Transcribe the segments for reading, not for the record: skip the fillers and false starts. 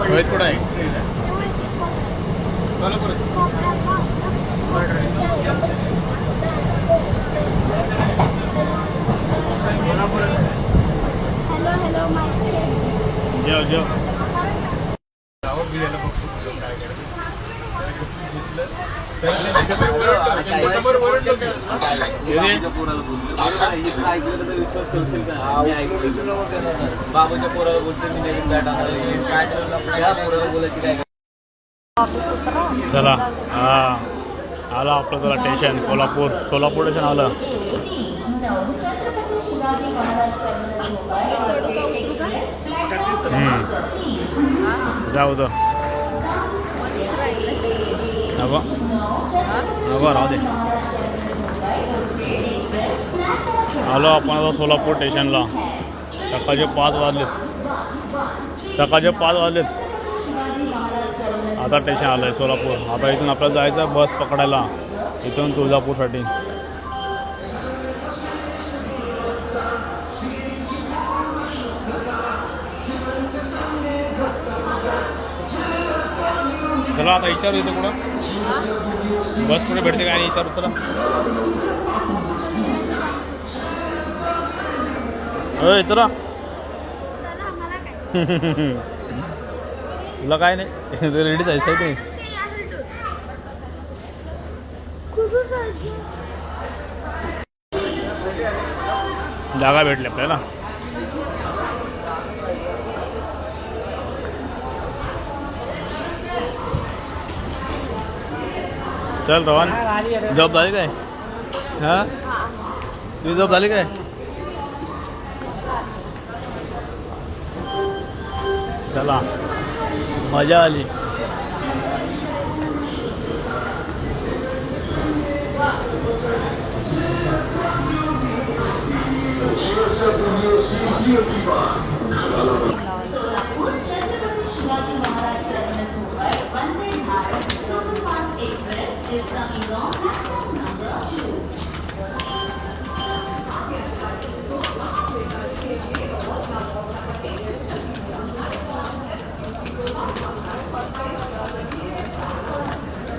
रोहित कुठं आहे? चला परत. हॅलो जेव जेव. बाबूच्या पोराला बोलते मी नवीन बॅट आणली काय पोराला बोलायची काय. चला हा आलं आपलं चला स्टेशन सोलापूर स्टेशन आलं. जाऊ दे नको नको राहू दे. आलो आपण आता सोलापूर स्टेशनला. सकाळचे 5 वाजलेत. आता स्टेशन आलं आहे सोलापूर. आता इथून आपल्याला जायचं बस पकडायला इथून तुळजापूरसाठी. चला आता विचारू इथं कुठं बस कुठे भेटते काय नाही विचारू. चला होय चला. तुला काय नाही रेडी जायचं ते. जागा भेटली आपल्याला. चल रवान. जॉब झाली काय? हां तुझी जॉब झाली काय? चला मजा आली.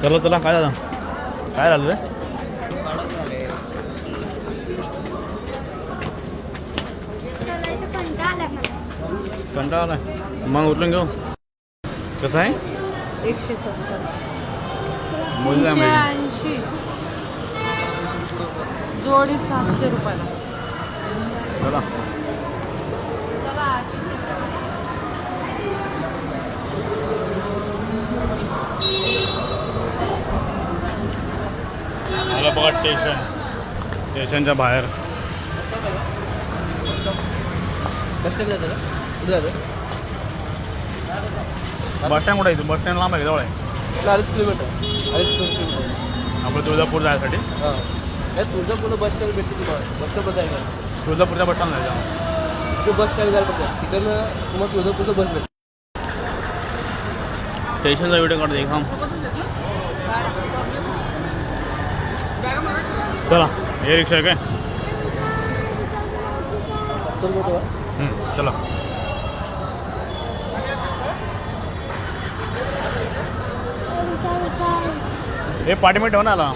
चला चला काय झालं रे? कंटाळा आला मग उठून घेऊ. कसं आहे? 170 80 जोडी 700 रुपयाला. चला मला बघा स्टेशनच्या बाहेर. बस स्टँड जातं का? कुठं जातं? बस स्टँड कुठं आहे? बस स्टँड लांब आहे जवळ आहे? 40 किलोमीटर. 40 किलोमीटर आपलं तुळजापूर जायसाठी. हां तुळजापूरला बस स्टँड भेटते तुम्हाला. बस स्टॉपला जायचं तुळजापूरच्या बस स्टँडला जाऊ. ते बस स्टँड जायला पडतं. तिकडनं तुम्हाला तुळजापूरचं बस भेटतं. स्टेशनचा व्हिडिओ काढतो एक. चला हे रिक्षा आहे काय? चला हे पाठीमध्ये ठेव ना आला.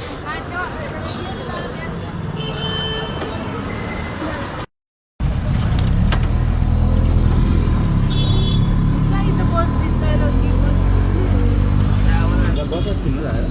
बस असतील ना जायला.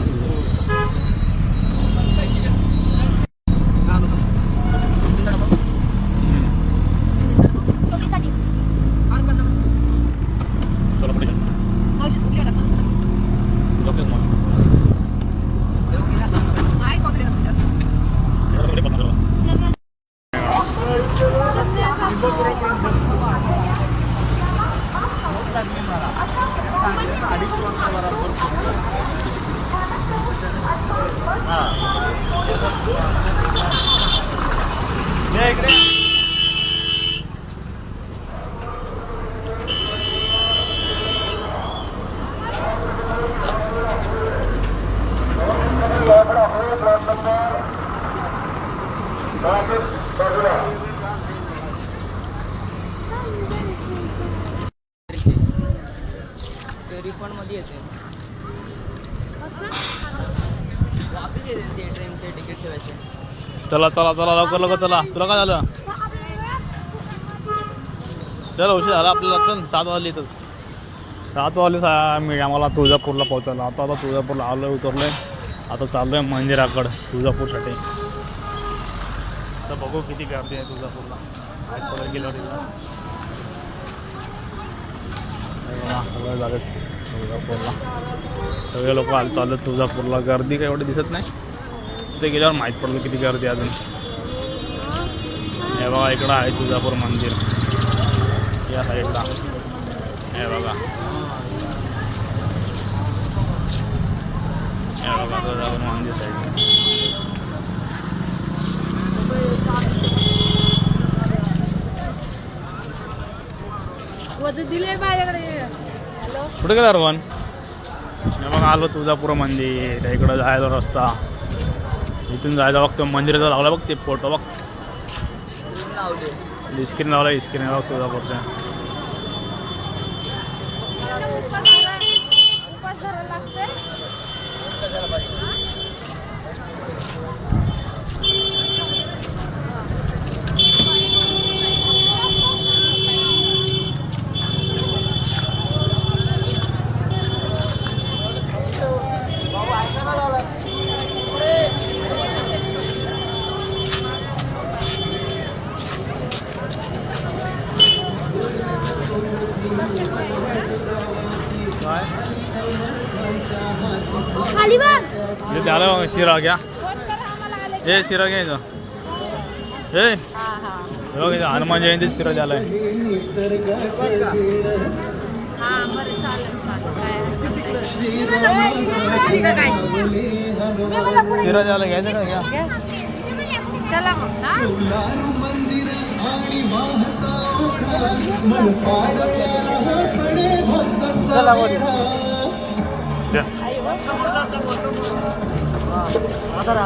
येते ते रिफंडमध्ये येते वापस येते ते ट्रेनचे तिकीटचे पैसे चला चला चला लवकर लवकर चला तुला काय झालं चल उशीर झाला आपल्याला चल 7 वाजले इथंच 7 वाजले मी आम्हाला तुळजापूरला पोहोचायला आता तुळजापूरला आलोय उतरलोय आता चाललोय मंदिराकडं तुळजापूरसाठी तर बघू किती गर्दी आहे तुळजापूरला आज पगार गेल्यावर सगळे झाले तुळजापूरला सगळे लोक चालले तुळजापूरला गर्दी काही एवढी दिसत नाही तिथे गेल्यावर माहीत पडलं किती गर्दी अजून हे बघा इकडं आहे तुळजापूर मंदिर या साईडला हे बघा तुळजापूर मंदिर साईड दिले माझ्याकडे कुठे गेला रोहन हे बघा आलो तुळजापूर मंदिर इकडं जायला रस्ता इथून जायला बघतो मंदिराचा लावला बघ ते फोटो बघ स्क्रीन लावला स्क्रीन बघ तुळजापूरच्या खाली बघ हे त्याला शिरा घ्या हे शिरा घ्यायचं हे बघ इथं हनुमान जयंती शिरा द्यायला शिरा द्यायला घ्यायचं का घ्या चला चला